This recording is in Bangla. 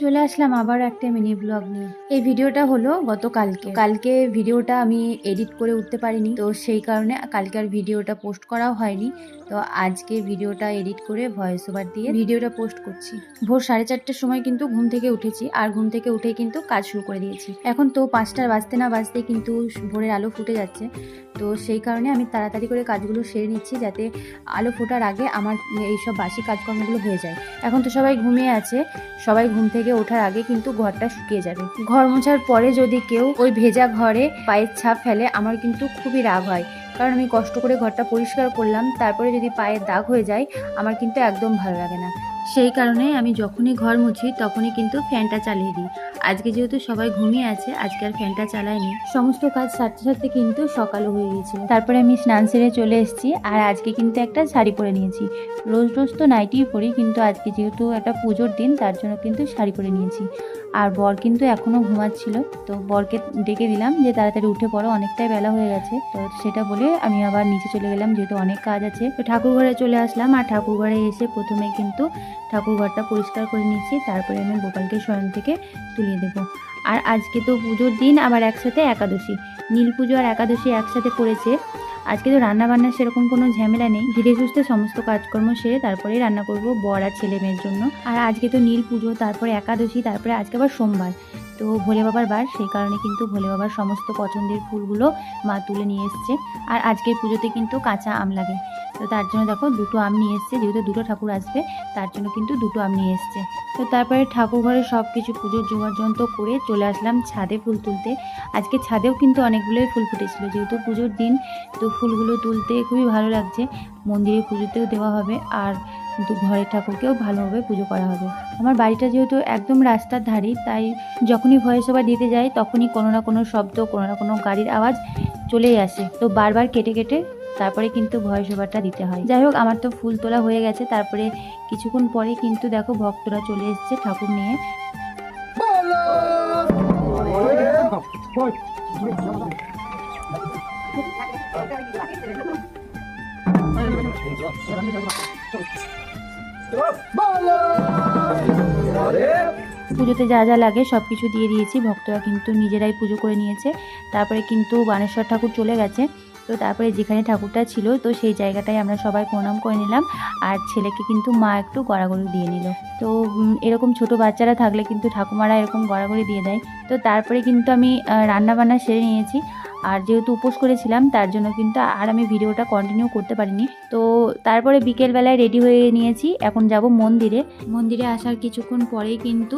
চলে আসলাম আবার একটা মিনি ব্লগ নিয়ে। এই ভিডিওটা হলো কালকে ভিডিওটা আমি এডিট করে উঠতে পারিনি, তো সেই কারণে কালকে আর ভিডিওটা পোস্ট করাও হয়নি। তো আজকে ভিডিওটা এডিট করে ভয়েস ওভার দিয়ে ভিডিওটা পোস্ট করছি। ভোর 4:30টার সময় কিন্তু ঘুম থেকে উঠেছি, আর ঘুম থেকে উঠেই কিন্তু কাজ শুরু করে দিয়েছি। এখন তো 5টার বাজতে না বাজতে কিন্তু ভোরের আলো ফুটে যাচ্ছে, তো সেই কারণে আমি তাড়াতাড়ি করে কাজগুলো সেরে নিচ্ছি, যাতে আলো ফোটার আগে আমার এইসব বাসি কাজকর্মগুলো হয়ে যায়। এখন তো সবাই ঘুমিয়ে আছে, সবাই ঘুম থেকে ওঠার আগে কিন্তু ঘরটা শুকিয়ে যাবে। ঘর মোছার পরে যদি কেউ ওই ভেজা ঘরে পায়ের ছাপ ফেলে, আমার কিন্তু খুবই রাগ হয়, কারণ আমি কষ্ট করে ঘরটা পরিষ্কার করলাম, তারপরে যদি পায়ের দাগ হয়ে যায় আমার কিন্তু একদম ভালো লাগে না। সেই কারণে আমি যখনই ঘর মুছি তখনই কিন্তু ফ্যানটা চালিয়ে দিই। আজকে যেহেতু সবাই ঘুমিয়ে আছে, আজকে আর ফ্যানটা চালাইনি। সমস্ত কাজ সারতে সারতে কিন্তু সকালও হয়ে গিয়েছিল। তারপরে আমি স্নান সেরে চলে এসেছি, আর আজকে কিন্তু একটা শাড়ি পরে নিয়েছি। রোজ রোজ তো নাইটিই পরি, কিন্তু আজকে যেহেতু একটা পুজোর দিন তার জন্য কিন্তু শাড়ি পরে নিয়েছি। আর বর কিন্তু এখনও ঘুমাচ্ছিল, তো বরকে ডেকে দিলাম যে তাড়াতাড়ি উঠে পড়ো, অনেকটাই বেলা হয়ে গেছে। তো সেটা বলে আমি আবার নিচে চলে গেলাম, যেহেতু অনেক কাজ আছে। তো ঠাকুর ঘরে চলে আসলাম, আর ঠাকুর ঘরে এসে প্রথমে কিন্তু ঠাকুর ঘরটা পরিষ্কার করে নিয়েছি। তারপরে আমি গোপালকে শয়ন থেকে তুলিয়ে দেবো। আর আজকে তো পুজোর দিন, আবার একসাথে একাদশী, নীল পুজো আর একাদশী একসাথে পড়েছে। আজকে তো রান্না বান্নার সেরকম কোনো ঝামেলা নেই, ধীরে সুস্থে সমস্ত কাজকর্ম সেরে তারপরেই রান্না করব বর আর ছেলে মেয়ের জন্য। আর আজকে তো নীল পুজো, তারপরে একাদশী, তারপরে আজকে আবার সোমবার, তো ভোলে বাবার বার, সেই কারণে কিন্তু ভোলে বাবার সমস্ত পছন্দের ফুলগুলো মা তুলে নিয়ে এসছে। আর আজকের পুজোতে কিন্তু কাঁচা আম লাগে, তো তার জন্য দেখো দুটো আম নিয়ে এসছে, যেহেতু দুটো ঠাকুর আসবে তার জন্য কিন্তু দুটো আম নিয়ে এসছে। তো তারপরে ঠাকুর ঘরে সব কিছু পুজোর যোগাযন্ত্র করে চলে আসলাম ছাদে ফুল তুলতে। আজকে ছাদেও কিন্তু অনেকগুলোই ফুল ফুটেছিল, যেহেতু পুজোর দিন, তো ফুলগুলো তুলতে খুবই ভালো লাগছে। মন্দিরে পুজোতেও দেওয়া হবে, আর কিন্তু ঘরের ঠাকুরকেও ভালোভাবে পুজো করা হবে। আমার বাড়িটা যেহেতু একদম রাস্তার ধারেই, তাই যখনই ভয়েস ওভার দিতে যাই তখনই কোনো না কোনো শব্দ, কোনো না কোনো গাড়ির আওয়াজ চলেই আসে, তো বারবার কেটে কেটে তারপরে কিন্তু ভয়েস ওভারটা দিতে হয়। যাই হোক, আমার তো ফুল তোলা হয়ে গেছে। তারপরে কিছুক্ষণ পরে কিন্তু দেখো ভক্তরা চলে এসেছে ঠাকুর নিয়ে। পুজোতে যা যা লাগে সব কিছু দিয়ে দিয়েছি, ভক্তরা কিন্তু নিজেরাই পুজো করে নিয়েছে। তারপরে কিন্তু বানেশ্বর ঠাকুর চলে গেছে, তো তারপরে যেখানে ঠাকুরটা ছিল তো সেই জায়গাটায় আমরা সবাই প্রণাম করে নিলাম। আর ছেলেকে কিন্তু মা একটু গড়াগড়ি দিয়ে নিল। তো এরকম ছোট বাচ্চারা থাকলে কিন্তু ঠাকুমারা এরকম গড়াগড়ি দিয়ে দেয়। তো তারপরে কিন্তু আমি রান্না বান্না সেরে নিয়েছি, আর যেহেতু উপোস করেছিলাম তার জন্য কিন্তু আর আমি ভিডিওটা কন্টিনিউ করতে পারিনি। তো তারপরে বিকেলবেলায় রেডি হয়ে নিয়েছি, এখন যাব মন্দিরে। মন্দিরে আসার কিছুক্ষণ পরেই কিন্তু